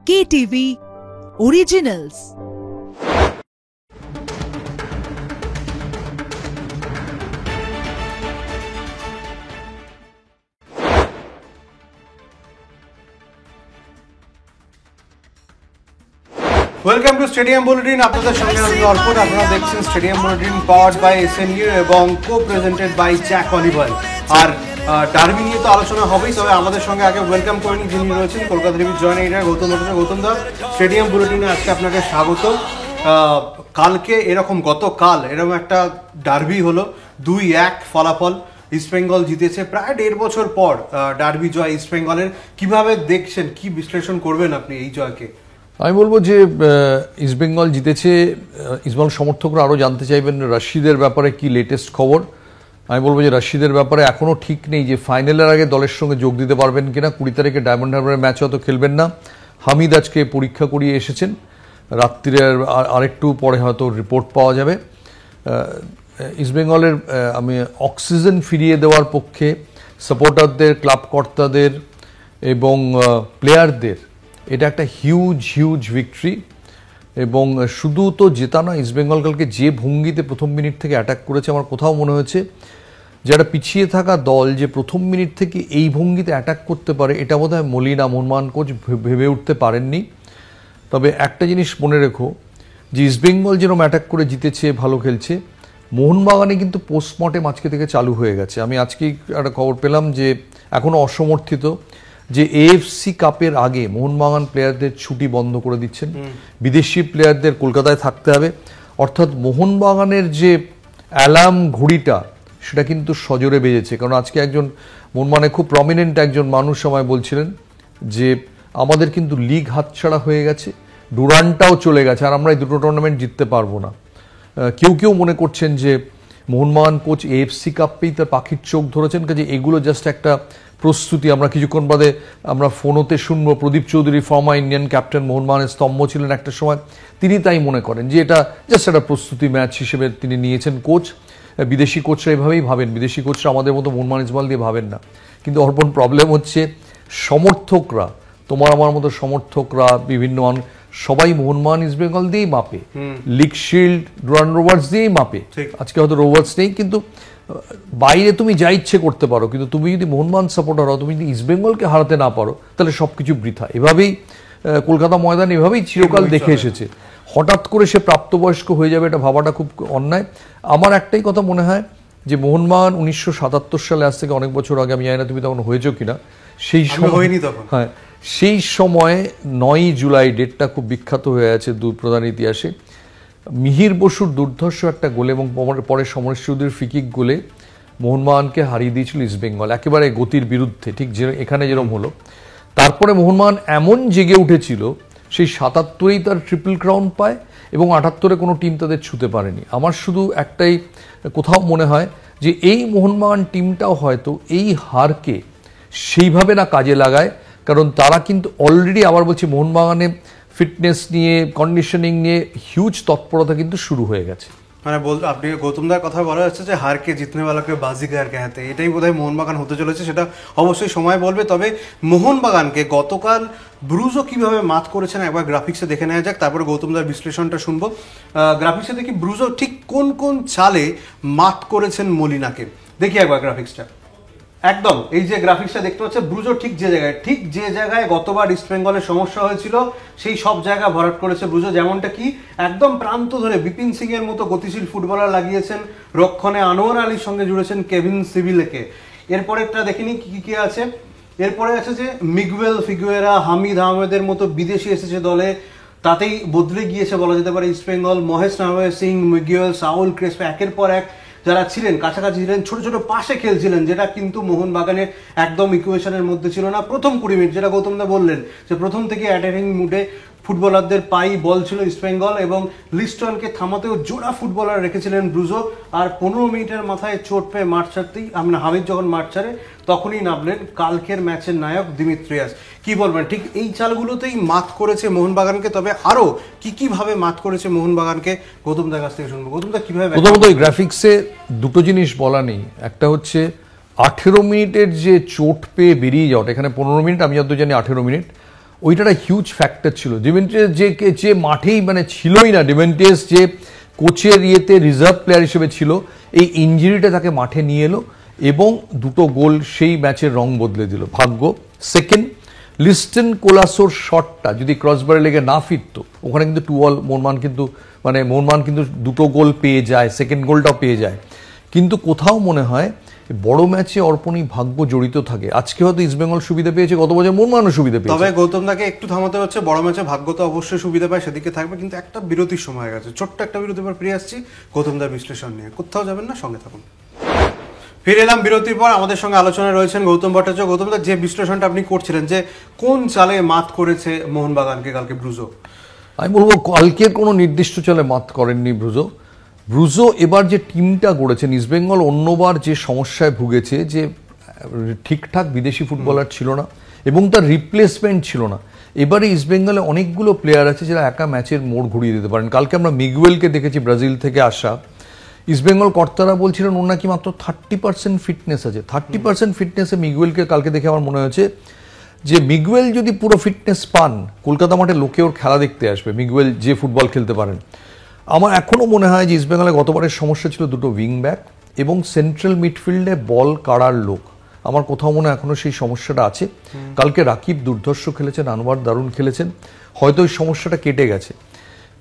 KTV Originals। Welcome to stadium bulletin. আপনাদের সঙ্গে আমি অর্পণ। আপনারা দেখছেন stadium bulletin powered by SMU এবং কো-প্রেজেন্টেড বাই জ্যাক অলিভার। আর ডার্বি নিয়ে তো আলোচনা হবেই, তবে আমাদের সঙ্গে আগে ওয়েলকাম করে নিই যিনি রয়েছেন কলকাতা টিভির জয়েন্ট এডিটর গৌতম ভট্টাচার্য। গৌতম দা, স্টেডিয়াম বুলেটিনে আজকে আপনাকে স্বাগত। কালকে এরকম গতকাল এরকম একটা ডার্বি হলো, 2-1 ফলাফল। ইস্টবেঙ্গল জিতেছে প্রায় 1.5 বছর পর ডার্বি জয় ইস্টবেঙ্গলের। কিভাবে দেখছেন, কি বিশ্লেষণ করবেন আপনি এই জয়কে? আমি বলবো যে ইস্টবেঙ্গল জিতেছে। ইস্টবেঙ্গল সমর্থকরা আরও জানতে চাইবেন রশিদের ব্যাপারে কি লেটেস্ট খবর। আমি বলবো যে রশিদের ব্যাপারে এখনও ঠিক নেই যে ফাইনালের আগে দলের সঙ্গে যোগ দিতে পারবেন কিনা। 20 তারিখে ডায়মন্ড হারবারের ম্যাচ হয়তো খেলবেন না। হামিদ আজকে পরীক্ষা করিয়ে এসেছেন, রাত্রিরে আরেকটু পরে হয়তো রিপোর্ট পাওয়া যাবে। ইস্টবেঙ্গলের আমি অক্সিজেন ফিরিয়ে দেওয়ার পক্ষে সাপোর্টারদের, ক্লাব কর্তাদের এবং প্লেয়ারদের এটা একটা হিউজ ভিক্টরি। এবং শুধু তো জেতা না, ইস্টবেঙ্গল কালকে যে ভঙ্গিতে প্রথম মিনিট থেকে অ্যাটাক করেছে, আমার কোথাও মনে হয়েছে যারা পিছিয়ে থাকা দল যে প্রথম মিনিট থেকে এই ভঙ্গিতে অ্যাটাক করতে পারে, এটা বোধহয় মলিনা মোহনবাগান কোচ ভেবে উঠতে পারেননি। তবে একটা জিনিস মনে রেখো যে ইস্টবেঙ্গল যেরকম অ্যাটাক করে জিতেছে, ভালো খেলছে, মোহনবাগানে কিন্তু পোস্টমর্টেম আজকে থেকে চালু হয়ে গেছে। আমি আজকেই একটা খবর পেলাম যে এখনও অসমর্থিত, যে AFC কাপের আগে মোহনবাগান প্লেয়ারদের ছুটি বন্ধ করে দিচ্ছেন, বিদেশি প্লেয়ারদের কলকাতায় থাকতে হবে। অর্থাৎ মোহনবাগানের যে অ্যালার্ম ঘড়িটা সেটা কিন্তু সজোরে বেজেছে। কারণ আজকে একজন মোহনবাগানে খুব প্রমিনেন্ট একজন মানুষ আমায় বলছিলেন যে আমাদের কিন্তু লিগ হাতছাড়া হয়ে গেছে, ডুরান্টটাও চলে গেছে, আর আমরা এই দুটো টুর্নামেন্ট জিততে পারবো না। কেউ মনে করছেন যে মোহনবাগান কোচ AFC কাপেই তার পাখির চোখ ধরেছেন, কাজে এগুলো জাস্ট একটা প্রস্তুতি। আমরা কিছুক্ষণ বাদে আমরা ফোনতে শুনবো প্রদীপ চৌধুরী, ফর্মার ইন্ডিয়ান ক্যাপ্টেন, মোহনবাগানের স্তম্ভ ছিলেন একটা সময়, তিনি তাই মনে করেন যে এটা জাস্ট একটা প্রস্তুতি ম্যাচ হিসেবে তিনি নিয়েছেন কোচ। বিদেশি কোচরা এভাবেই ভাবেন, বিদেশি কোচরা আমাদের মতো মোহনবাগান ইস্টবেঙ্গল দিয়ে ভাবেন না। কিন্তু অর্পণ প্রবলেম হচ্ছে সমর্থকরা, তোমার আমার মতো সমর্থকরা, বিভিন্ন সবাই মোহনবাগান ইস্টবেঙ্গল দিয়েই মাপে, লিগ শিল্ড, ডুরান্ড রোভার্স দিয়েই মাপে। আজকে হয়তো রোভার্স নেই, কিন্তু বাইরে তুমি যা ইচ্ছে করতে পারো, কিন্তু তুমি যদি মোহনবাগান সাপোর্টার হও, তুমি যদি ইস্টবেঙ্গলকে হারাতে না পারো, তাহলে সবকিছু বৃথা। এভাবেই কলকাতা ময়দান এভাবেই চিরকাল দেখে এসেছে। হঠাৎ করে সে প্রাপ্তবয়স্ক হয়ে যাবে, এটা ভাবাটা খুব অন্যায়। আমার একটাই কথা মনে হয় যে মোহনবাগান 1977 সালে, আজ থেকে অনেক বছর আগে, আমি জানি না তুমি তখন হয়েছো কিনা, সেই সময়, হ্যাঁ সেই সময় 9ই জুলাই ডেটটা খুব বিখ্যাত হয়ে আছে দু প্রধান ইতিহাসে। মিহির বসুর দুর্ধর্ষ একটা গোলে এবং পরে সমরেশ চৌধুরীর ফ্রিকিক গোলে মোহনবাগানকে হারিয়ে দিয়েছিল ইস্টবেঙ্গল, একেবারে গতির বিরুদ্ধে, ঠিক যে এখানে যেরকম হলো। তারপরে মোহনবাগান এমন জেগে উঠেছিল, সেই 77-এই তার ট্রিপল ক্রাউন পায় এবং 78-এ কোনো টিম তাদের ছুঁতে পারেনি। আমার শুধু একটাই কোথাও মনে হয় যে এই মোহনবাগান টিমটাও হয়তো এই হারকে সেইভাবে না কাজে লাগায়, কারণ তারা কিন্তু অলরেডি, আবার বলছি, মোহনবাগানে ফিটনেস নিয়ে, কন্ডিশনিং নিয়ে হিউজ তৎপরতা কিন্তু শুরু হয়ে গেছে। মানে আপনি গৌতমদার কথা বলা হচ্ছে যে হারকে জিতনে वालों বাজিগার कहते, এটাই বোধহয় মোহনবাগান হতে চলেছে। সেটা অবশ্যই সময় বলবে। তবে মোহনবাগানকে গতকাল ব্রুজো কিভাবে মাত করেছেন একবার গ্রাফিক্সে দেখে নেওয়া যাক, তারপরে গৌতমদার বিশ্লেষণটা শুনবো। গ্রাফিক্সে দেখি ব্রুজো ঠিক কোন চালে মাত করেছেন মলিনাকে, দেখি একবার গ্রাফিক্সটা। একদম এই যে গ্রাফিক্সটা দেখতে পাচ্ছে, ব্রুজো ঠিক যে জায়গায় গতবার ইস্টবেঙ্গলের সমস্যা হয়েছিল সেই সব জায়গা ভরাট করেছে ব্রুজো। যেমনটা কি একদম প্রান্ত ধরে বিপিন সিং এর মতো গতিশীল ফুটবলার লাগিয়েছেন, রক্ষণে আনোয়ার আলীর সঙ্গে জুড়েছেন কেভিন সিভিলেকে। এরপরেরটা দেখিনি কি আছে। এরপরে আছে যে মিগুয়েল ফিগুয়েরা, হামিদ আহমেদের মতো বিদেশি এসেছে দলে, তাতেই বদলে গিয়েছে বলা যেতে পারে ইস্টবেঙ্গল। মহেশ নামে সিং, মিগুয়েল, সাউল ক্রেসপো একের পর এক যারা ছিলেন, কাছাকাছি ছিলেন, ছোট ছোট পাশে খেলছিলেন, যেটা কিন্তু মোহনবাগানের একদম ইকুয়েশনের মধ্যে ছিল না। প্রথম 20 মিনিট যেটা গৌতমদা বললেন, যে প্রথম থেকে অ্যাটাকিং মুডে ফুটবলারদের পাই বল ছিল ইস্টবেঙ্গল, এবং লিস্টনকে থামাতেও জোড়া ফুটবলার রেখেছিলেন ব্রুজো। আর 15 মিনিটের মাথায় চোট পেয়ে মাঠ ছাড়তেই, হামিদ যখন মাঠ ছাড়ে তখনই নামলেন কালকের ম্যাচের নায়ক দিমিত্রিয়াস। কি বলবেন, ঠিক এই চালগুলোতেই মাত করেছে মোহনবাগানকে। তবে আরো কিভাবে মাত করেছে মোহনবাগানকে গৌতমদার কাছ থেকে শুনবো। গৌতমদা কিভাবে? প্রথমত এই গ্রাফিক্সে দুটো জিনিস বলা নেই। একটা হচ্ছে 18 মিনিটের যে চোট পেয়ে বেরিয়ে যাওয়াটা, এখানে 15 মিনিট, আমি যত জানি 18 মিনিট, ওইটা একটা হিউজ ফ্যাক্টর ছিল। ডিমেন্টিয়াস যে মাঠেই মানে ছিলই না, ডিমেন্টিয়াস যে কোচের ইয়েতে রিজার্ভ প্লেয়ার হিসেবে ছিল, এই ইঞ্জুরিটা তাকে মাঠে নিয়ে এলো এবং দুটো গোল সেই ম্যাচের রং বদলে দিল, ভাগ্য। সেকেন্ড, লিস্টন কোলাসোর শটটা যদি ক্রসবারে লেগে না ফিরতো, ওখানে কিন্তু 2-2 মোহনবাগান কিন্তু দুটো গোল পেয়ে যায়, সেকেন্ড গোলটাও পেয়ে যায়। কিন্তু কোথাও মনে হয় বড় ম্যাচে অর্পণই ভাগ্য জড়িত থাকে। আজকে হয়তো ইস্টবেঙ্গল সুবিধা পেয়েছে, গত বছর মোহনবাগানও সুবিধা পেয়েছে। তবে গৌতম দাকে একটু থামাতে হচ্ছে, বড় ম্যাচে ভাগ্য তো অবশ্যই সুবিধা পায়, সেদিকে থাকবে, কিন্তু একটা বিরতির সময় হয়ে গেছে, ছোট্ট একটা বিরতির পর ফিরে আসছি গৌতম দার বিশ্লেষণ নিয়ে। কোথাও যাবেন না, সঙ্গে থাকুন। ফিরে এলাম বিরতির পর। আমাদের সঙ্গে আলোচনায় রয়েছেন গৌতম ভট্টাচার্য। গৌতম দা, যে বিশ্লেষণটা আপনি করছিলেন যে কোন চালে মাত করেছে মোহনবাগানকে কালকে ব্রুজো, আমি বলবো কালকে কোনো নির্দিষ্ট চালে মাত করেননি ব্রুজো। এবার যে টিমটা গড়েছেন, ইস্টবেঙ্গল অন্যবার যে সমস্যায় ভুগেছে যে ঠিকঠাক বিদেশি ফুটবলার ছিল না এবং তার রিপ্লেসমেন্ট ছিল না, এবারে ইস্টবেঙ্গলে অনেকগুলো প্লেয়ার আছে যারা একা ম্যাচের মোড় ঘুরিয়ে দিতে পারেন। কালকে আমরা মিগুয়েলকে দেখেছি, ব্রাজিল থেকে আসা। ইস্টবেঙ্গল কর্তারা বলছিলেন ওর নাকি মাত্র 30% ফিটনেস আছে। 30% ফিটনেসে মিগুয়েলকে কালকে দেখে আমার মনে হয়েছে যে মিগুয়েল যদি পুরো ফিটনেস পান, কলকাতা মাঠে লোকে ওর খেলা দেখতে আসবে, মিগুয়েল যে ফুটবল খেলতে পারেন। আমার এখনও মনে হয় যে ইস্টবেঙ্গলে গতবারের সমস্যা ছিল দুটো উইং ব্যাক এবং সেন্ট্রাল মিডফিল্ডে বল কাড়ার লোক। আমার কোথাও মনে হয় এখনও সেই সমস্যাটা আছে। কালকে রাকিব দুর্ধর্ষ খেলেছেন, আনোয়ার দারুণ খেলেছেন, হয়তো ওই সমস্যাটা কেটে গেছে,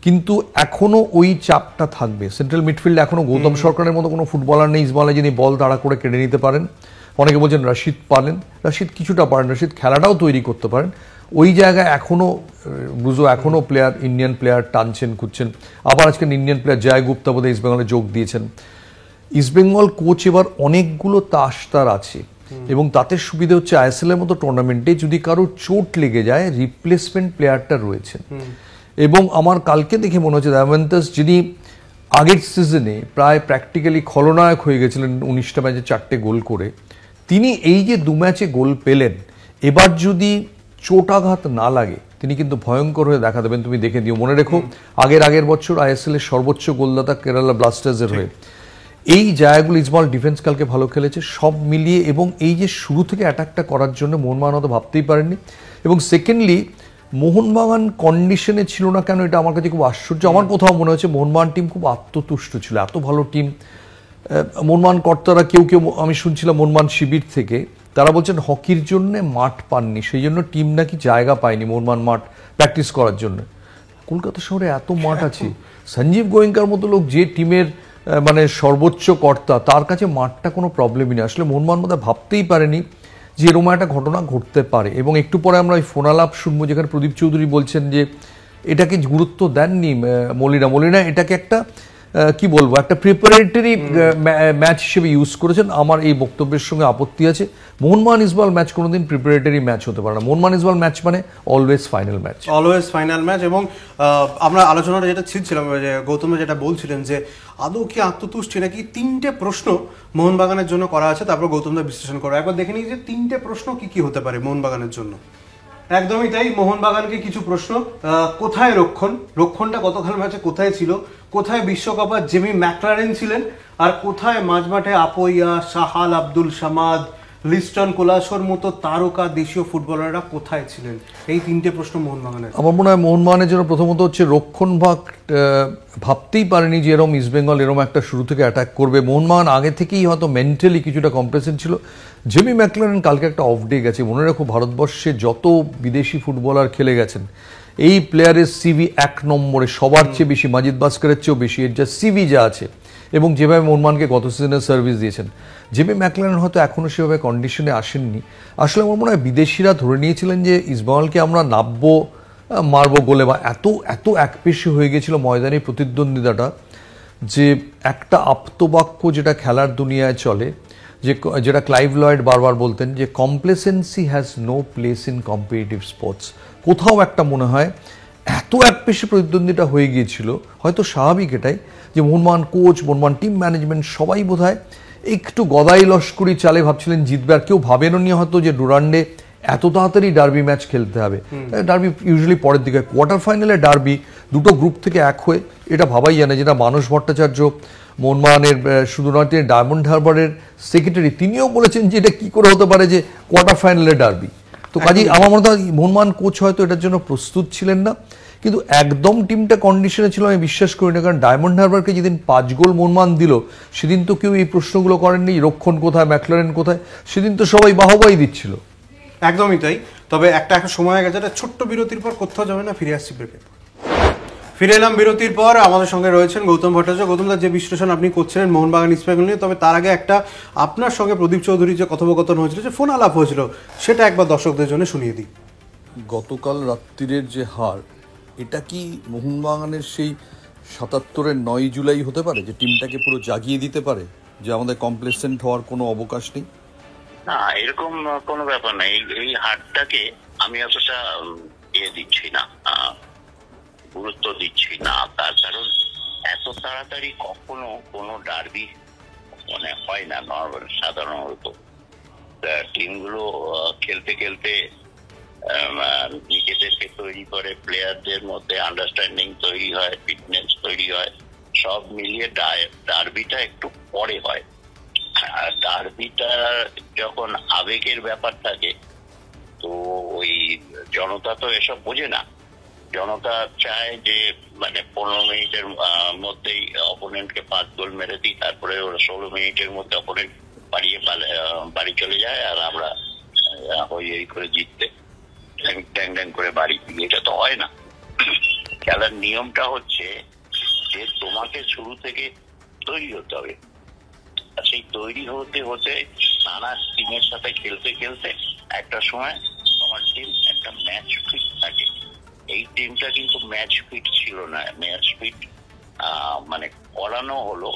কিন্তু এখনও ওই চাপটা থাকবে। সেন্ট্রাল মিডফিল্ডে এখনও গৌতম সরকারের মতো কোনো ফুটবলার নেই ইস্টবেঙ্গলে যিনি বল তাড়া করে কেড়ে নিতে পারেন। অনেকে বলছেন রাশিদ পারেন, রাশিদ কিছুটা পারেন, রাশিদ খেলাটাও তৈরি করতে পারেন। ওই জায়গায় এখনও ব্রুজো এখনও প্লেয়ার, ইন্ডিয়ান প্লেয়ার টানছেন, খুঁজছেন। আবার আজকে ইন্ডিয়ান প্লেয়ার জয় গুপ্তা বোধহয় ইস্টবেঙ্গলে যোগ দিয়েছেন। ইস্টবেঙ্গল কোচ এবার অনেকগুলো তাস তার আছে এবং তাতে সুবিধা হচ্ছে আইএসএল এর মতো টুর্নামেন্টে যদি কারো চোট লেগে যায়, রিপ্লেসমেন্ট প্লেয়ারটা রয়েছেন। এবং আমার কালকে দেখে মনে হচ্ছে দামেন্তাস, যিনি আগের সিজনে প্রায় প্র্যাকটিক্যালি খলনায়ক হয়ে গেছিলেন 19টা ম্যাচে 4টে গোল করে, তিনি এই যে 2 ম্যাচে গোল পেলেন, এবার যদি চোটাঘাত না লাগে তিনি কিন্তু ভয়ঙ্কর হয়ে দেখা দেবেন। তুমি দেখে দিও, মনে রেখো আগের বছর আইএসএল এর সর্বোচ্চ গোলদাতা কেরালা ব্লাস্টার্সের হয়ে। এই জায়গাগুলো ইস্টবেঙ্গল ডিফেন্স কালকে ভালো খেলেছে সব মিলিয়ে, এবং এই যে শুরু থেকে অ্যাটাকটা করার জন্য মোহনবাগান হয়তো ভাবতেই পারেননি। এবং সেকেন্ডলি মোহনবাগান কন্ডিশনে ছিল না কেন, এটা আমার কাছে খুব আশ্চর্য। আমার কোথাও মনে হচ্ছে মোহনবাগান টিম খুব আত্মতুষ্ট ছিল, এত ভালো টিম। মোহনবাগান কর্তারা কেউ আমি শুনছিলাম মোহনবাগান শিবির থেকে, তারা বলছেন হকির জন্য মাঠ পাননি, সেই জন্য টিম নাকি জায়গা পায়নি মোহনবাগান মাঠ প্র্যাকটিস করার জন্য। কলকাতা শহরে এত মাঠ আছে, সঞ্জীব গোয়েঙ্কার মতো লোক যে টিমের মানে সর্বোচ্চ কর্তা, তার কাছে মাঠটা কোনো প্রবলেমই নেই। আসলে মোহনবাগান মধ্যে ভাবতেই পারেনি যে এরকম একটা ঘটনা ঘটতে পারে। এবং একটু পরে আমরা ওই ফোনালাপ শুনবো যেখানে প্রদীপ চৌধুরী বলছেন যে এটাকে গুরুত্ব দেননি মলিনা এটাকে একটা কি বলবো, একটা প্রিপারেটরি ম্যাচ হিসেবে ইউজ করেছেন। আমার এই বক্তব্যের সঙ্গে আপত্তি আছে। মোহনবাগান ইস্টবেঙ্গল ম্যাচ কোনোদিন প্রিপারেটরি ম্যাচ হতে পারে না। মোহনবাগান ইস্টবেঙ্গল ম্যাচ মানে always final match, always final match. এবং আমরা আলোচনাটা যেটা ছিলছিলাম, যে গৌতম যেটা বলছিলেন যে আদৌ কি আত্মতুষ্টি নাকি, 3টে প্রশ্ন মোহনবাগানের জন্য করা আছে, তারপর গৌতম দা বিশ্লেষণ করো। একবার দেখে নিই যে 3টে প্রশ্ন কি কি হতে পারে মোহনবাগানের জন্য। একদমই তাই, মোহনবাগানকে কিছু প্রশ্ন। কোথায় রক্ষণটা গতকাল ম্যাচে কোথায় ছিল, কোথায় বিশ্বকাপে জেমি ম্যাকলারেন ছিলেন, আর কোথায় মাঝমাঠে আপোইয়া, সাহাল, আব্দুল সামাদ, লিস্টন কোলাসোর মতো তারকা দেশীয় ফুটবলাররা কোথায় ছিলেন? এই 3টে প্রশ্ন মোহনবাগানের। আমার মনে হয় মোহনবাগানের জন্য প্রথমত হচ্ছে রক্ষণ ভাগ। ভাবতেই পারেনি যে এরকম ইস্টবেঙ্গল এরকম একটা শুরু থেকে অ্যাটাক করবে। মোহনবাগান আগে থেকেই হয়তো মেন্টালি কিছুটা কম্প্রেশন ছিল। জেমি ম্যাকলারেন কালকে একটা অফ ডে গেছে। মনে রাখো ভারতবর্ষে যত বিদেশি ফুটবলার খেলে গেছেন, এই প্লেয়ারের সিভি 1 নম্বরে, সবার চেয়ে বেশি, মাজিদ বাস্কারের চেয়েও বেশি। এর যা সিভি যা আছে এবং যেভাবে মোহনবাগানকে গত সিজনে সার্ভিস দিয়েছেন, জেমি ম্যাকলারেন হয়তো এখনও সেভাবে কন্ডিশনে আসেননি। আসলে আমার মনে হয় বিদেশিরা ধরে নিয়েছিলেন যে ইস্টবেঙ্গলকে আমরা নাববো, মারবো গোলে, বা এত একপেশি হয়ে গেছিল ময়দানি প্রতিদ্বন্দ্বিতাটা, যে একটা আপ্তবাক্য যেটা খেলার দুনিয়ায় চলে, যেটা ক্লাইভ লয়েড বারবার বলতেন, যে complacency has no place in competitive sports. কোথাও একটা মনে হয় এত একপেশি প্রতিদ্বন্দ্বিতা হয়ে গিয়েছিল, হয়তো স্বাভাবিক এটাই যে Mohun Bagan coach, Mohun Bagan team management সবাই বোধহয় একটু গদাই লস্করি চালে ভাবছিলেন জিতবে। আর কেউ ভাবেননি হয়তো যে ডুরান্ডে এত তাড়াতাড়ি ডার্বি ম্যাচ খেলতে হবে। ডার্বি ইউজুয়ালি পরের দিকে, কোয়ার্টার ফাইনালে ডার্বি, দুটো গ্রুপ থেকে এক হয়ে, এটা ভাবাই জানে। যেটা মানস ভট্টাচার্য মোহনবাগানের শুধু নয়, তিনি ডায়মন্ড হারবারের সেক্রেটারি, তিনিও বলেছেন যে এটা কী করে হতে পারে যে কোয়ার্টার ফাইনালে ডার্বি। তো কাজেই আমার মনে হয় মোহনবাগান কোচ হয়তো এটার জন্য প্রস্তুত ছিলেন না, কিন্তু একদম টিমটা কন্ডিশনে ছিল আমি বিশ্বাস করি না। কারণ ডায়মন্ড হারবারকে যেদিন 5 গোল মোহনবাগান দিল সেদিন তো কেউ এই প্রশ্নগুলো করেননি রক্ষণ কোথায়, ম্যাকলারেন কোথায়, সেদিন তো সবাই বাহবাই দিচ্ছিল। একদমই তাই। তবে একটা সময় হয়ে গেছে, একটা ছোট্ট বিরতির পর কোথাও যাবে না, ফিরে আসছি ব্রেকের পর। ফিরে এলাম বিরতির পর, আমাদের সঙ্গে রয়েছেন গৌতম ভট্টাচার্য। গৌতম দা, যে বিশ্লেষণ আপনি করছিলেন মোহনবাগান ইস্টবেঙ্গল নিয়ে, তবে তার আগে একটা আপনার সঙ্গে প্রদীপ চৌধুরীর যে কথোপকথন হয়েছিল, যে ফোন আলাপ হয়েছিল, সেটা একবার দর্শকদের জন্য শুনিয়ে দিই। গতকাল রাত্রিরের যে হার, এটা কি মোহনবাগানের সেই 77-এর 9 জুলাই হতে পারে, যে টিমটাকে পুরো জাগিয়ে দিতে পারে, যে আমাদের কমপ্লেসেন্ট হওয়ার কোনো অবকাশ নেই? না, এরকম কোনো ব্যাপার নাই। এই হারটাকে আমি অতটা দিচ্ছি না, গুরুত্ব দিচ্ছি না। তার কারণ এত তাড়াতাড়ি কখনো কোনো ডার্বি মানে হয় না। নর্মাল সাধারণত টিমগুলো খেলতে খেলতে নিজেদেরকে তৈরি করে, প্লেয়ারদের মধ্যে আন্ডারস্ট্যান্ডিং তৈরি হয়, ফিটনেস তৈরি হয়, সব মিলিয়ে ডার্বিটা একটু পরে হয়। আর ডার্বিটা যখন আবেগের ব্যাপার থাকে, তো ওই জনতা তো এসব বোঝে না। জনতা চায় যে মানে 15 মিনিটের মধ্যেই অপোনেন্টকে 5 গোল মেরে দিই, তারপরে ওরা 16 মিনিটের মধ্যে অপোনেন্ট বাড়ি চলে যায়, আর আমরা এই করে জিততে ট্যাং ট্যাং করে বাড়ি ফিরি। এটা তো হয় না। খেলার নিয়মটা হচ্ছে যে তোমাকে শুরু থেকে তৈরি হতে হবে। সেই তৈরি হতে হতে নানা টিমের সাথে খেলতে খেলতে একটা সময় তোমার টিম একটা ম্যাচ ফিট থাকে। এই টিমটা কিন্তু ম্যাচ ফিট ছিল না। ম্যাচ ফিট মানে করানো হলো।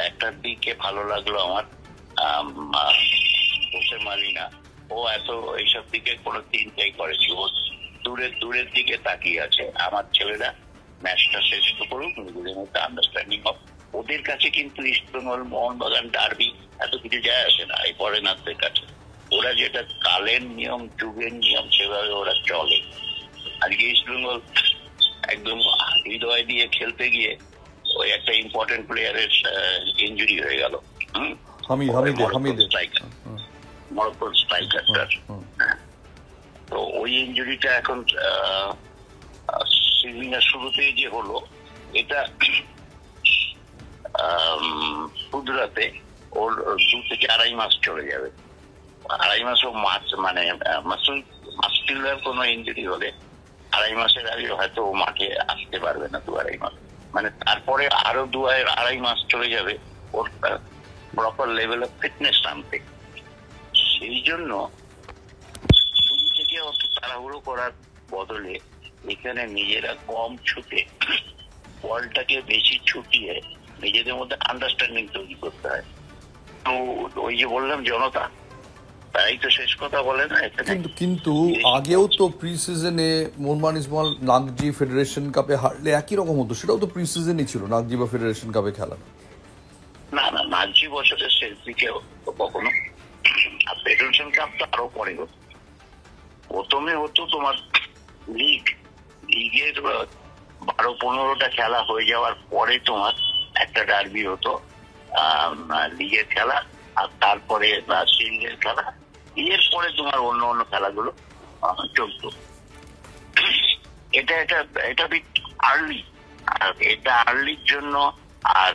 একটা দিকে ভালো লাগলো আমার, বসে মালিনা ও এত এইসব দিকে কোনো চিন্তাই করেছি। ও দূরের দিকে তাকিয়ে আছে, আমার ছেলেরা ম্যাচটা শেষ তো করুক, নিজেদের মধ্যে আন্ডারস্ট্যান্ডিং হোক। ওদের কাছে কিন্তু ইস্টবেঙ্গল, মোহনবাগান, ডার্বি এত কিছু যায় আসে না এই ফরেনারদের কাছে। ওরা যেটা কালের নিয়ম, যুগের নিয়ম, সেভাবে ওরা চলে। আজকে ইস্টবেঙ্গল একদম হৃদয় দিয়ে খেলতে গিয়ে ওই একটা ইম্পর্টেন্ট প্লেয়ারের ইনজুরি হয়ে গেল। মরক্কোর স্ট্রাইকারটার। তো ওই ইনজুরিটা এখন সিজনের শুরুতেই যে হলো, এটা শুধরাতে ওর 2 থেকে 2.5 মাস চলে যাবে। 2.5 মাসও মানে মাসকুলার কোনো ইনজুরি হলে 2.5 মাসের আগে হয়তো ও মাঠে আসতে পারবে না। 2-2.5 মাস মানে তারপরে আরো 2-2.5 মাস চলে যাবে ওর প্রপার লেভেল অফ ফিটনেস আনতে। সেই জন্য শুরু থেকে অত তাড়াহুড়ো করার বদলে এখানে নিজেরা কম ছুটে বলটাকে বেশি ছুটিয়ে নিজেদের মধ্যে আন্ডারস্ট্যান্ডিং তৈরি করতে হয়। তো ওই যে বললাম জনতা, তাই তো শেষ কথা বলে না। কিন্তু আগেও তো প্রি সিজনে মোহনবাগান ইস্টবেঙ্গল নাগজি ফেডারেশন কাপে হারলে একই রকম হতো, সেটাও তো প্রি সিজনই ছিল, নাগজি বা ফেডারেশন কাপে খেলা। না, নাগজি বছরের শেষ দিকে কখনো, আর ফেডারেশন কাপ তো আরো পরে হতো। প্রথমে হতো তোমার লিগের 12-15টা খেলা হয়ে যাওয়ার পরে তোমার একটা ডার্বি হতো, লিগের খেলা, আর তারপরে সিরিজের খেলা। এর পরে তোমার অন্য খেলাগুলো চলতো। এটা আর্লি, আর এটা আর্লির জন্য আর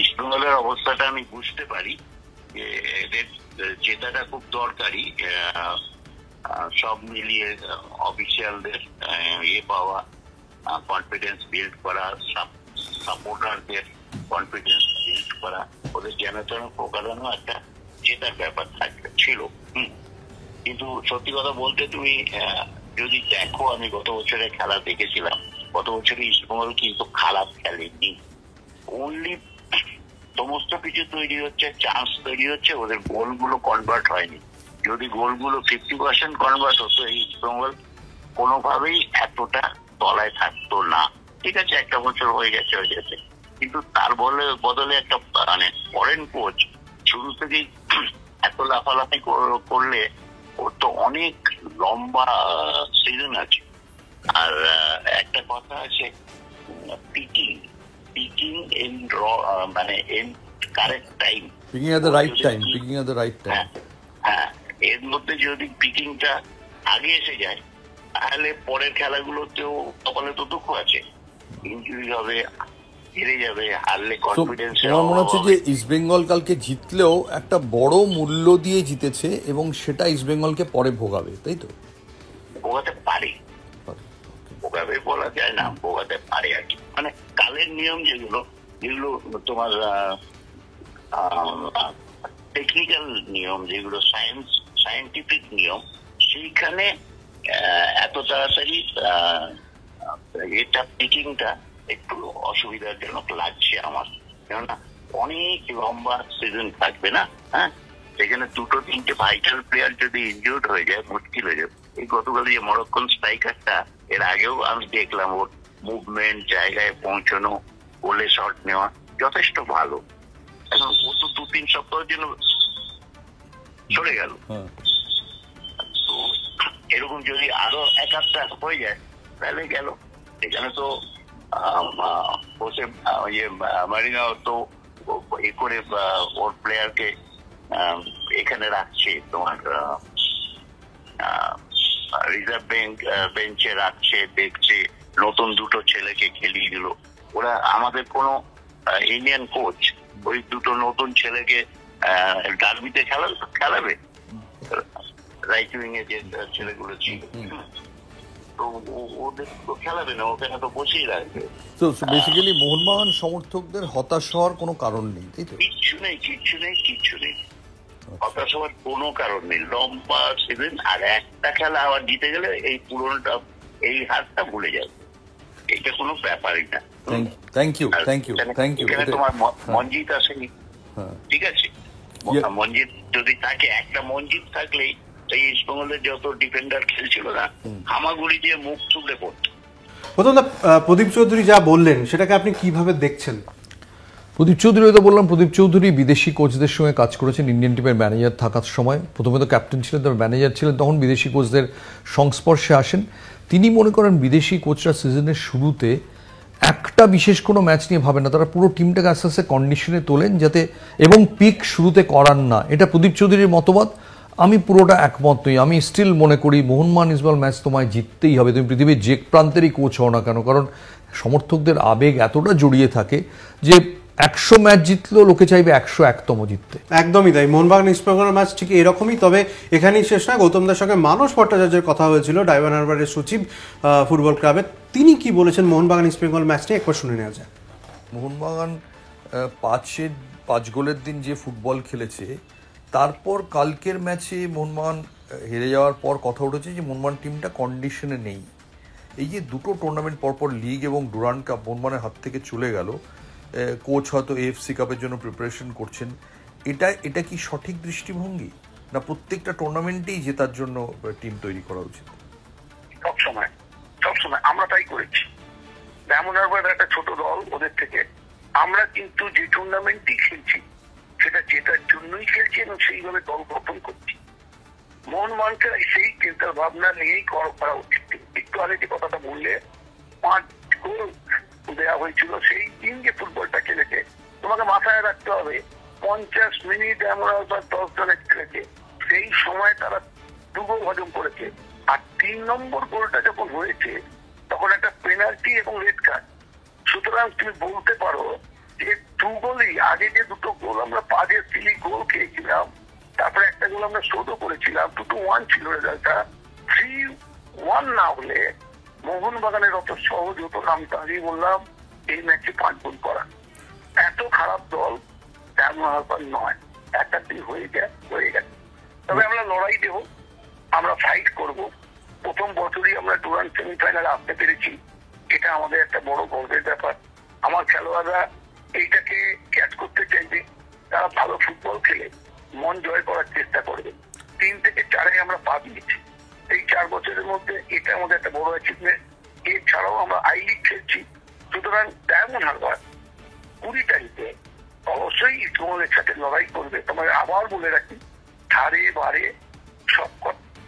ইস্টবেঙ্গলের অবস্থাটা আমি বুঝতে পারি যে এদের জেতাটা খুব দরকারি। সব মিলিয়ে অফিসিয়ালদের পাওয়া, কনফিডেন্স বিল্ড করা, সাপোর্টারদের কনফিডেন্স বিল্ড করা, ওদের যেন তেন প্রকারানো একটা জেতার ব্যাপার ছিল। কিন্তু সত্যি কথা বলতে তুমি যদি দেখো, আমি গত বছরের খেলা দেখেছিলাম, গত বছরে ইস্টবেঙ্গল কিন্তু খারাপ খেলেনি। অনলি সমস্ত কিছু তৈরি হচ্ছে, চান্স তৈরি হচ্ছে, ওদের গোলগুলো কনভার্ট হয়নি। যদি গোলগুলো 50% কনভার্ট হতো, এই ইস্টবেঙ্গল কোনোভাবেই এতটা তলায় থাকতো না। ঠিক আছে, একটা বছর হয়ে গেছে, কিন্তু তার বদলে একটা মানে ফরেন কোচ শুরু থেকেই এত লাফালাফি করলে ওর তো অনেক লম্বা সিজন আছে। আর একটা কথা আছে, পিকিং ইন মানে in correct time, picking at the right time, হ্যাঁ, এর মধ্যে যদি পিকিংটা আগে এসে যায় তাহলে পরের খেলাগুলোতেও কপালে তো দুঃখ আছে, ইনজুরি হবে, হেরে যাবে, হারলে কনফিডেন্স। আমার মনে হচ্ছে যে ইস্টবেঙ্গল কালকে জিতলেও একটা বড় মূল্য দিয়ে জিতেছে এবং সেটা ইস্টবেঙ্গলকে পরে ভোগাবে, তাই তো? ভোগাতে পারে, ভোগাবে বলা যায় না, ভোগাতে পারে আর কি। মানে কালের নিয়ম যেগুলো তোমার টেকনিক্যাল নিয়ম, যেগুলো সায়েন্টিফিক নিয়ম, সেইখানে এত তাড়াতাড়ি এটা পিকিংটা একটু অসুবিধাজনক লাগছে আমার, কেননা অনেক লম্বা সিজন থাকবে না। হ্যাঁ, সেখানে 2-3টে ভাইটাল প্লেয়ার যদি ইনজুর্ড হয়ে যায় মুশকিল হয়ে যাবে। এই গতকাল যে মরক্কন স্ট্রাইকারটা, এর আগেও আমি দেখলাম ওর মুভমেন্ট, জায়গায় পৌঁছানো, গোলে শট নেওয়া যথেষ্ট ভালো। এখন ও তো 2-3 সপ্তাহের জন্য চলে গেল। তো এরকম যদি আরো এক আধটা হয়ে যায় তাহলে গেল। এখানে তো বসে মারিনা তো এ করে ওর প্লেয়ারকে এখানে রাখছে, তোমার রিজার্ভ বেঞ্চে রাখছে, দেখছে, নতুন 2টো ছেলেকে খেলিয়ে দিল। ওরা আমাদের কোনো ইন্ডিয়ান কোচ ওই 2টো নতুন ছেলেকে ডার্বিতে খেলাবে? রাইট উইং এ যে ছেলেগুলো ছিল, তো ওদের তো খেলাবে না, ওখানে তো বসেই রাখবে। তো বেসিক্যালি মোহনবাগান সমর্থকদের হতাশ হওয়ার কোনো কারণ নেই, তাই তো? কিচ্ছু নেই, হতাশ হওয়ার কোনো কারণ নেই। লম্বা সিজন, আর একটা খেলা আবার জিতে গেলে এই পুরোটা, এই হারটা ভুলে যাবে, এটা কোনো ব্যাপারই না। Thank you. এখানে তোমার মনজিৎ আসেনি, ঠিক আছে? মনজিৎ যদি থাকে, একটা মনজিৎ থাকলেই এই ইস্টবেঙ্গলের যত ডিফেন্ডার খেলছিল না, হামাগুড়ি দিয়ে মুখ চুবড়ে পড়তো। প্রদীপ চৌধুরী যা বললেন সেটাকে আপনি কিভাবে দেখছেন? প্রদীপ চৌধুরী তো বললাম, প্রদীপ চৌধুরী বিদেশি কোচদের সঙ্গে কাজ করেছেন ইন্ডিয়ান টিমের ম্যানেজার থাকার সময়। প্রথমে তো ক্যাপ্টেন ছিলেন, তারপর ম্যানেজার ছিলেন, তখন বিদেশি কোচদের সংস্পর্শে আসেন। তিনি মনে করেন বিদেশি কোচরা সিজনের শুরুতে একটা বিশেষ কোনো ম্যাচ নিয়ে ভাবেন না, তারা পুরো টিমটাকে আস্তে আস্তে কন্ডিশনে তোলেন যাতে, এবং পিক শুরুতে করান না। এটা প্রদীপ চৌধুরীর মতবাদ, আমি পুরোটা একমত নই। আমি স্টিল মনে করি মোহনবাগান ইস্টবেঙ্গল ম্যাচ তোমায় জিততেই হবে, তুমি পৃথিবীর যে প্রান্তেরই কোচ হও না কেন, কারণ সমর্থকদের আবেগ এতটা জড়িয়ে থাকে যে 100 ম্যাচ জিতলেও লোকে চাইবে 101তম জিততে। একদমই তাই। মোহনবাগান ইস্টবেঙ্গল ম্যাচ ঠিক এরকমই। তবে এখানেই শেষ নয়, গৌতমদার সঙ্গে মানস ভট্টাচার্যের কথা হয়েছিল, ডায়মন্ড হারবারের সচিব ফুটবল ক্লাবের। তিনি কি বলেছেন মোহনবাগান ইস্টবেঙ্গল ম্যাচ নিয়ে, একবার শুনে নেওয়া যায়। মোহনবাগান 5 গোলের দিন যে ফুটবল খেলেছে, তারপর কালকের ম্যাচে মোহনবাগান হেরে যাওয়ার পর কথা উঠেছে যে মোহনবাগান টিমটা কন্ডিশনে নেই। এই যে 2টো টুর্নামেন্ট পরপর লিগ এবং ডুরান্ড কাপ মোহনবাগানের হাত থেকে চলে গেল, কোচ হয়তো এএফসি কাপের জন্য প্রিপারেশন করছেন, এটা কি সঠিক দৃষ্টিভঙ্গি, না প্রত্যেকটা টুর্নামেন্টেই জেতার জন্য টিম তৈরি করা উচিত? সবসময় আমরা তাই করেছি। ডায়মন্ড হারবার একটা ছোট দল, ওদের থেকে আমরা কিন্তু যে টুর্নামেন্টই খেলছি সেটা জেতার জন্যই খেলছি এবং সেইভাবে দল গঠন করছি। মোহনবাগানকে সেই চিন্তা ভাবনা নিয়েই করা উচিত। একটু আগে যে কথাটা বললে, 5 গোল দেওয়া হয়েছিল সেই দিন যে ফুটবলটা খেলেছে, তোমাকে মাথায় রাখতে হবে 50 মিনিট আমরা 10 জনে খেলেছে, সেই সময় তারা 2 গোল হজম করেছে। আর 3 নম্বর গোলটা যখন হয়েছে তখন একটা পেনাল্টি এবং রেড কার্ড। সুতরাং তুমি বলতে পারো যে 2 গোলই, আগে যে 2টো গোল আমরা পাজের সিলি গোল খেয়েছিলাম, তারপরে একটা গোল আমরা শোধও করেছিলাম, 2-1 ছিল রেজাল্টটা। 3-1 না হলে মোহনবাগানের অত সহজ হতো না। আমি তাহলেই বললাম এই ম্যাচে 5 গোল করা। এত খারাপ দল ডায়মন্ড হারবার নয়, একটা দিন হয়ে গেছে। তবে আমরা লড়াই দেব, আমরা ফাইট করব। প্রথম বছরই আমরা ডুরান্ড সেমিফাইনালে আসতে পেরেছি, এটা আমাদের একটা বড় গর্বের ব্যাপার। আমার খেলোয়াড়রা এইটাকে ক্যাচ করতে চাইবে, তারা ভালো ফুটবল খেলে মন জয় করার চেষ্টা করবে। 3 থেকে 4-এ আমরা পা দিয়েছি এই 4 বছরের মধ্যে, এটা আমাদের একটা বড় অ্যাচিভমেন্ট। এছাড়াও আমরা আই লিগ খেলছি। সুতরাং ডায়মন্ড হারবার 20 তারিখে অবশ্যই ইস্টবেঙ্গলের সাথে লড়াই করবে। তোমাকে আবার বলে রাখি, ধারে বারে সব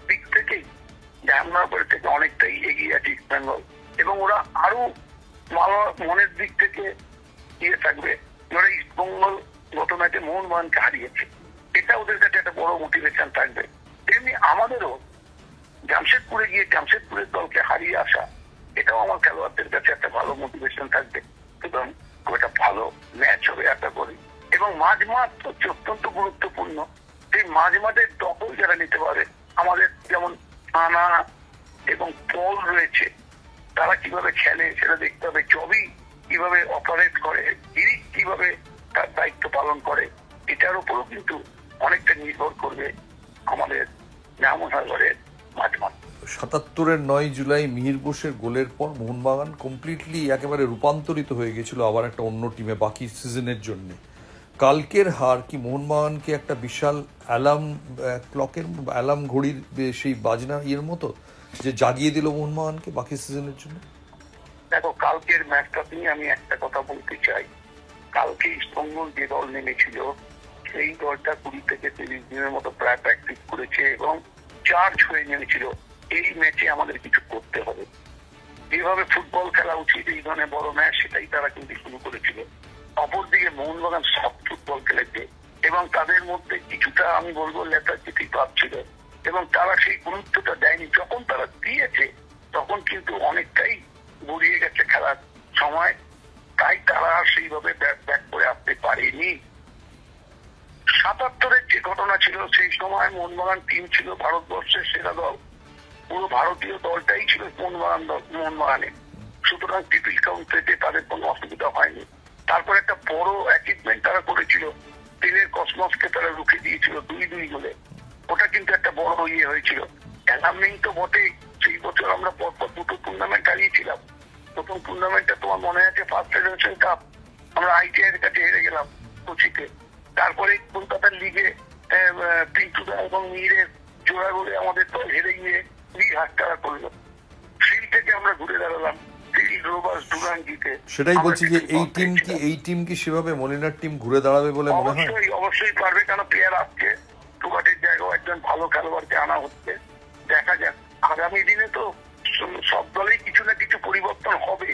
দিক থেকেই ডায়মন্ড হারবার থেকে অনেকটাই এগিয়ে আছে ইস্টবেঙ্গল, এবং ওরা আরো মনের দিক থেকে থাকবে। ওরা ইস্টবেঙ্গল গত ম্যাচে মোহনবাগানকে হারিয়েছে, এটা ওদের কাছে একটা বড় মোটিভেশন থাকবে তেমনি আমাদেরও জামশেদপুরে গিয়ে জামশেদপুরের দলকে হারিয়ে আসা, এটাও আমার খেলোয়াড়দের কাছে একটা ভালো মোটিভেশন থাকবে। সুতরাং খুব একটা ভালো ম্যাচ হবে আশা করি। এবং মাঝমাঠ হচ্ছে অত্যন্ত গুরুত্বপূর্ণ। সেই মাঝমাঠের দখল যারা নিতে পারে, আমাদের যেমন আনা এবং পল রয়েছে, তারা কিভাবে খেলে সেটা দেখতে হবে। চবি কিভাবে অপারেট করে, গিরিক কিভাবে তার দায়িত্ব পালন করে, এটার উপরও কিন্তু অনেকটা নির্ভর করবে আমাদের ডায়মন্ড হারবারের মাঝমাঠ। ৭৭-এর ৯ জুলাই মিহির বোসের গোলের পর মোহনবাগান কমপ্লিটলি একেবারে রূপান্তরিত হয়ে গেছিল আবার একটা অন্য টিমে বাকি সিজনের জন্য। কালকের হার কি মোহনবাগানকে একটা বিশাল অ্যালার্ম ঘড়ির সেই বাজনা ইয়ের মতো যে জাগিয়ে দিল মোহনবাগানকে বাকি সিজনের জন্য? দেখো, কালকের ম্যাচটা নিয়ে আমি একটা কথা বলতে চাই। কালকে ইস্টবেঙ্গল যে দল নেমেছিল, সেই দলটা 20 থেকে 30 দিনের মতো প্রায় প্র্যাকটিস করেছে এবং চার্জ হয়ে নেমেছিল এই ম্যাচে আমাদের কিছু করতে হবে। যেভাবে ফুটবল খেলা উচিত এই ধরনের বড় ম্যাচ, সেটাই তারা কিন্তু শুরু করেছিল। অপরদিকে মোহনবাগান সব ফুটবল খেলেছে এবং তাদের মধ্যে কিছুটা আমি বলবো লেথার্জিটি পাচ্ছিল এবং তারা সেই গুরুত্বটা দেয়নি। যখন তারা দিয়েছে তখন কিন্তু অনেকটাই গড়িয়ে গেছে খেলার সময়, তাই তারা সেইভাবে ব্যাক করে আসতে পারেনি। ৭৭-এর যে ঘটনা ছিল, সেই সময় মোহনবাগান টিম ছিল ভারতবর্ষের সেরা দল, পুরো ভারতীয় দলটাই ছিল মোহনবাগানে। সুতরাং ট্রিপল কাউন্ট পেতে তাদের কোনো অসুবিধা হয়নি। তারপর একটা বড় অ্যাচিভমেন্ট তারা করেছিল, টেনের কসমসকে তারা রুখে দিয়েছিল 2-2 গোলে। ওটা কিন্তু একটা বড় ইয়ে হয়েছিল। অ্যালামনিং তো বটেই, সেই বছর আমরা পরপর 2টো টুর্নামেন্ট হারিয়েছিলাম। প্রথম টুর্নামেন্টটা তোমার মনে আছে, ফার্স্ট ফেডারেশন কাপ, আমরা আইটিআই এর কাছে হেরে গেলাম কোচিতে। তারপরে কলকাতার লিগে পিন্টুদা এবং মিহিরের জোড়া গোলে আমাদের দল হেরে গিয়ে হাতছাড়া করলো। ফিল্ড থেকে আমরা ঘুরে দাঁড়ালাম, ফিল্ড রোবার্স ডুরান জিতে। সেটাই বলছি যে এই টিম কি সেভাবে মলিনার টিম ঘুরে দাঁড়াবে বলে মনে হয়? অবশ্যই পারবে, কেন প্লেয়ার আসছে, টুকাটের জায়গায় একজন ভালো খেলোয়াড়কে আনা হচ্ছে। দেখা যাক, আগামী দিনে তো সব দলেই কিছু না কিছু পরিবর্তন হবে,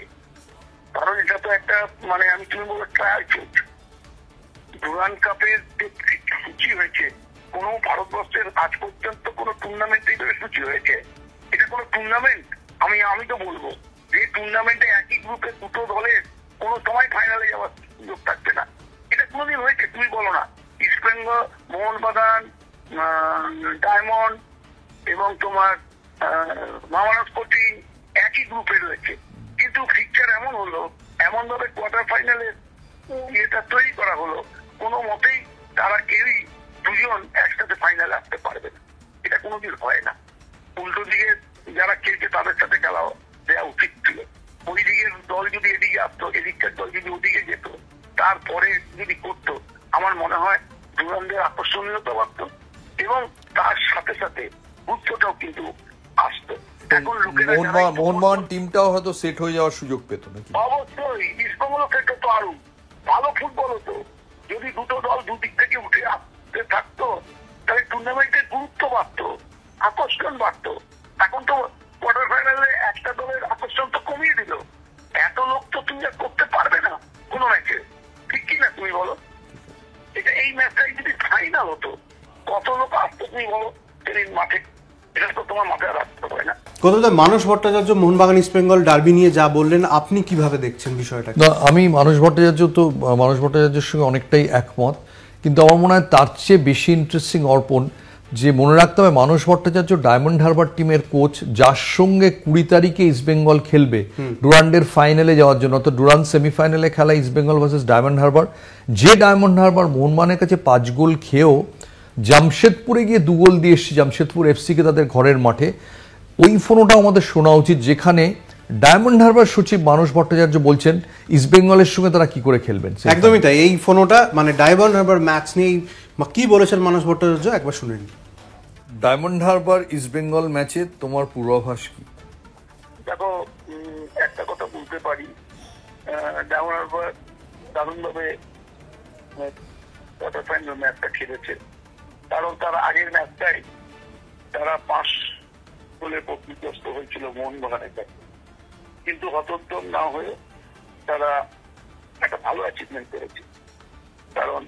কারণ এটা তো একটা তুমি বলবো ট্রায়াল চলছে। ডুরান কাপের যে সূচি হয়েছে, কোনো ভারতবর্ষের আজ পর্যন্ত কোনো টুর্নামেন্ট এইভাবে সূচি হয়েছে? এটা কোনো টুর্নামেন্ট? আমি তো বলবো যে টুর্নামেন্টে একই গ্রুপে 2টো দলের কোনো সময় ফাইনালে যাওয়ার সুযোগ থাকবে না। এটা কোনোদিন হয়েছে? তুমি বলো না। ইস্টবেঙ্গল, মোহনবাগান, ডায়মন্ড এবং তোমার মামানস কোচিং একই গ্রুপে রয়েছে, কিন্তু ফিকচার এমন হলো, এমন ভাবে কোয়ার্টার ফাইনালের ইয়েটা তৈরি করা হলো, কোনো মতেই তারা কেউই দুজন একসাথে ফাইনালে আসতে পারবে না। এটা কোনোদিন হয় না। উল্টো দিকে যারা খেলছে তাদের সাথে খেলাও দেওয়া উচিত ছিল। ওই দিকের দল যদি এদিকে আসতো, এদিককার দল যদি ওদিকে যেত, তারপরে যদি করতো, আমার মনে হয় ডুরানদের আকর্ষণীয়তা বাড়তো এবং তার সাথে সাথে গুরুত্বটাও কিন্তু আসতো। এখন মোহনবাগান টিমটাও হয়তো সেট হয়ে যাওয়ার সুযোগ পেত নাকি? অবশ্যই ইস্টবেঙ্গল ক্ষেত্রে তো আরো ভালো ফুটবল হতো যদি 2টো দল দুদিক থেকে উঠে আসতে থাকতো, তাহলে টুর্নামেন্টের গুরুত্ব বাড়তো, আকর্ষণ বাড়তো। এখন তো কোয়ার্টার ফাইনালে একটা দলের আকর্ষণ তো কমিয়ে দিল। এত লোক তো তুমি করতে পারবে না কোনো ম্যাচে, ঠিক কি না তুমি বলো? এটা এই ম্যাচটাই যদি ফাইনাল হতো, কত লোক আসতো তুমি বলো ট্রেনিং মাঠে? এটা তো তোমার মাথায় রাখতে হবে না। কোথাও মানস ভট্টাচার্য মোহনবাগান ইস্টবেঙ্গল ডার্বি নিয়ে যা বললেন, আপনি কিভাবে দেখছেন বিষয়টা? আমি মানস ভট্টাচার্যের সঙ্গে অনেকটাই একমত, কিন্তু আমার মনে হয় তার চেয়ে বেশি ইন্টারেস্টিং অর্পণ যে মনে রাখতে হবে মানস ভট্টাচার্য ডায়মন্ড হারবার টিমের কোচ, যার সঙ্গে 20 তারিখে ইস্টবেঙ্গল খেলবে ডুরান্ডের ফাইনালে যাওয়ার জন্য। তো ডুরান্ড সেমিফাইনালে খেলা ইস্টবেঙ্গল ভার্সেস ডায়মন্ড হারবার, যে ডায়মন্ড হারবার মোহনবাগানের কাছে 5 গোল খেয়েও জামশেদপুরে গিয়ে 2 গোল দিয়ে এসছে জামশেদপুর এফসিকে তাদের ঘরের মাঠে। ওই ফোনটা আমাদের শোনা উচিত, যেখানে ডায়মন্ড হারবার সচিব মানস ভট্টাচার্য বলছেন ইস্টবেঙ্গলের সঙ্গে তারা কি করে খেলবেন। একদমই তাই। এই ফোনটা ডায়মন্ড হারবার ম্যাচ নিয়ে কি বলেছেন মানস ভট্টাচার্য, একবার শুনে নিন। ডায়মন্ড হারবার ইস্টবেঙ্গল ম্যাচে তোমার পূর্বাভাস কি? দেখো, একটা কথা বলতে পারি, ডায়মন্ড হারবার দারুণভাবে কোয়ার্টার ফাইনাল ম্যাচটা খেলেছে, কারণ তার আগের ম্যাচটাই তারা 5 গোলে বিধ্বস্ত হয়েছিল মোহনবাগানের কাছে, কিন্তু হতোদ্যম না হয়ে তারা একটা ভালো অ্যাচিভমেন্ট করেছে। কারণ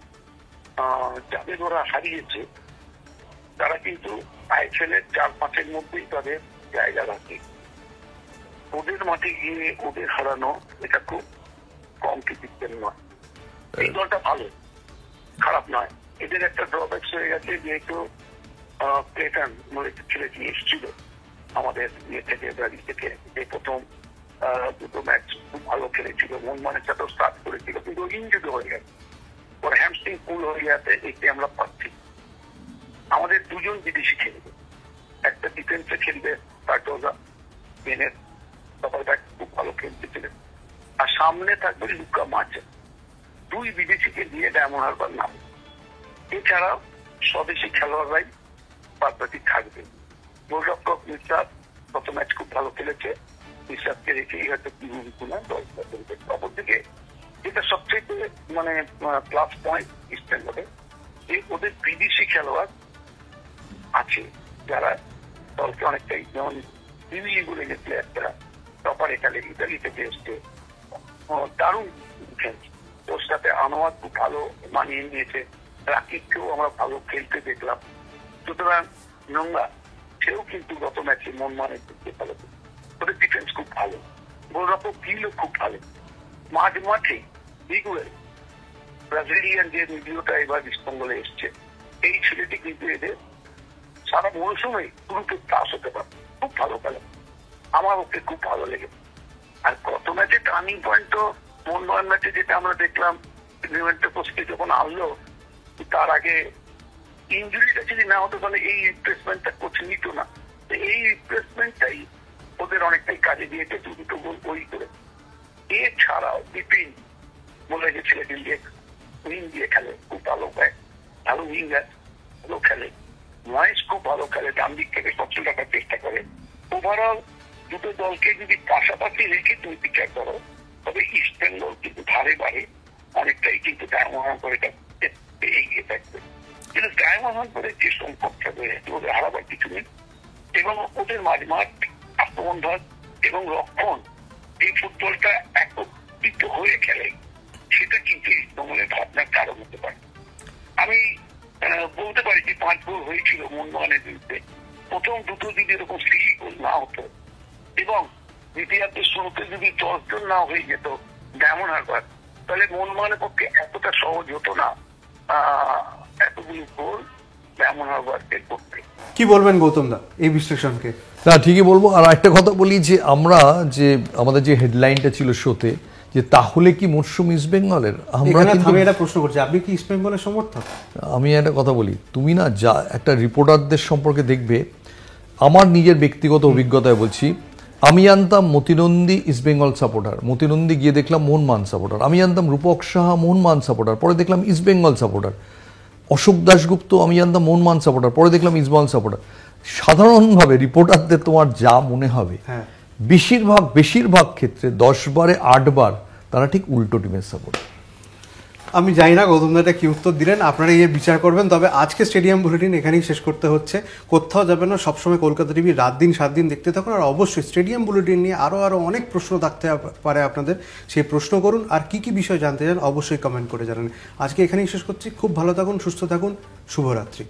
যাদের ওরা হারিয়েছে তারা কিন্তু ISL এর 4-5-এর মধ্যেই তাদের জায়গা রাখে। ওদের মাঠে গিয়ে ওদের হারানো এটা খুব কম কৃতিত্বের নয়। এই দলটা ভালো, খারাপ নয়। এদের একটা ড্রব্যাক্স হয়ে গেছে, যেহেতু প্লেটন বলে ছেলেটি এসেছিল আমাদের ইয়ে থেকে ব্রাজিল থেকে, যে প্রথম দুটো ম্যাচ খুব ভালো খেলেছিল, মোহনবাগানের সাথেও স্টার্ট করেছিল, কিন্তু ইনজুর্ড হয়ে গেছে, ওর হ্যামস্ট্রিং পুল হয়ে গেছে। এতে আমরা পাচ্ছি আমাদের দুজন বিদেশি খেলবে, একটা ডিফেন্সে খেলবে কার্ডোজা, স্পেনের ব্যাক খুব ভালো খেলতেছিলেন, আর সামনে থাকবে লুকা মার্চেন। দুই বিদেশিকে দিয়ে ডায়মন্ড হারবার নাম। এছাড়াও স্বদেশি খেলোয়াড়রাই বাদবাকি থাকবে। গোলরক্ষক মির্জা গত ম্যাচ খুব ভালো খেলেছে, মির্জাকে রেখেই হয়তো অপরদিকে যেটা সবচেয়ে মানে প্লাস পয়েন্ট ইস্ট বেঙ্গলে, যে ওদের বিদেশি খেলোয়াড় আছে যারা দলকে অনেকটাই, যেমন বিভিন্ন প্লেয়াররা টপার এখানে ইতালি থেকে এসছে, দারুণ খেলছে। ওর সাথে আনোয়ার খুব ভালো মানিয়ে নিয়েছে, রাকিবকেও আমরা ভালো খেলতে দেখলাম। সুতরাং নোংরা সেও কিন্তু গত ম্যাচে মন মানে করতে ভালো, ওদের ডিফেন্স খুব ভালো, গোলরক্ষক গিলও খুব ভালো। মাঠে বিগুয়েল ব্রাজিলিয়ান যে মিডিওটা এবার ইস্টবেঙ্গলে এসছে, এই ছেলেটি কিন্তু এদের সারা মৌসুমে পুরোকে ক্লাস হতে পারে, খুব ভালো খেলে, আমার ওকে খুব ভালো লেগেছে। আর গত ম্যাচে টার্নিং পয়েন্ট তো মোহনবাগান ম্যাচে যেটা আমরা দেখলাম, পোস্টে যখন আনলো, তার আগে ইঞ্জুরিটা যদি না হতো তাহলে এই রিপ্লেসমেন্টটা কোচ নিত না। এই রিপ্লেসমেন্টটাই ওদের অনেকটাই কাজে দিয়েছে, দুটো গোল বই করে। এছাড়াও বিপিন বলে যে ছেলেটি উইং দিয়ে খেলে, খুব ভালো পায়, ভালো উইঙ্গার, ভালো খেলে। মহেশ খুব ভালো খেলে, ডান দিক থেকে সবচেয়ে রাখার চেষ্টা করে। ওভারঅল দুটো দলকে যদি পাশাপাশি রেখে তুমি বিচার করো, তবে ইস্ট বেঙ্গল কিন্তু ধারে বাড়ে অনেকটাই কিন্তু ডায়মন্ড করে এগিয়ে থাকবে। কিন্তু ডায়মন্ড করে যে সংখ্যক থাকবে ওদের হারাবার কিছু নেই, এবং ওদের মাঝমাঠ আক্রমণধর এবং রক্ষণ এই ফুটবলটা একত্রিত হয়ে খেলে, সেটা কিন্তু ইস্ট বেঙ্গলের ভাবনার কারণ হতে পারে। আমি বলতে পারি যে 5 গোল হয়েছিল মোহনবাগানের বিরুদ্ধে, প্রথম দুটো যদি এরকম 3 গোল না হতো এবং দ্বিতীয়ার্ধের শুরুতে যদি 10 জন না হয়ে যেত ডায়মন্ড হারবার, তাহলে মোহনবাগানের পক্ষে এতটা সহজ হতো না এতগুলো গোল ডায়মন্ড হারবারের পক্ষে। কি বলবেন গৌতম দা এই বিশ্লেষণকে? না, ঠিকই বলবো। আর একটা কথা বলি, যে আমরা যে আমাদের যে হেডলাইনটা ছিল শোতে, যে তাহলে কি মরশুম ইস্ট বেঙ্গলের, আমরা কিন্তু আমি এটা প্রশ্ন করছি, আপনি কি ইস্ট বেঙ্গলের সমর্থক? আমি একটা কথা বলি, তুমি না যা একটা রিপোর্টারদের সম্পর্কে দেখবে, আমার নিজের ব্যক্তিগত অভিজ্ঞতায় বলছি, আমি জানতাম মতিনন্দী ইস্ট বেঙ্গল সাপোর্টার, মতিনন্দী গিয়ে দেখলাম মোহনবাগান সাপোর্টার। আমি জানতাম রূপক সাহা মোহনবাগান সাপোর্টার, পরে দেখলাম ইস্ট বেঙ্গল সাপোর্টার। অশোক দাশগুপ্ত আমি জানতাম মোহনবাগান সাপোর্টার, পরে দেখলাম ইস্ট বেঙ্গল সাপোর্টার। সাধারণভাবে রিপোর্টারদের তোমার যা মনে হবে, বেশিরভাগ ক্ষেত্রে 10 বারে 8 বার তারা ঠিক উল্টো টিমের সাপোর্টার। আমি জানি না গৌতম দা কি উত্তর দিলেন, আপনারা এই বিচার করবেন। তবে আজকে স্টেডিয়াম বুলেটিন এখানেই শেষ করতে হচ্ছে। কোথাও যাবেন না, সবসময় কলকাতা টিভি রাত দিন 7 দিন দেখতে থাকুন। আর অবশ্যই স্টেডিয়াম বুলেটিন নিয়ে আরও অনেক প্রশ্ন থাকতে পারে আপনাদের, সেই প্রশ্ন করুন। আর কি কি বিষয় জানতে চান অবশ্যই কমেন্ট করে জানান। আজকে এখানেই শেষ করছি। খুব ভালো থাকুন, সুস্থ থাকুন, শুভরাত্রি।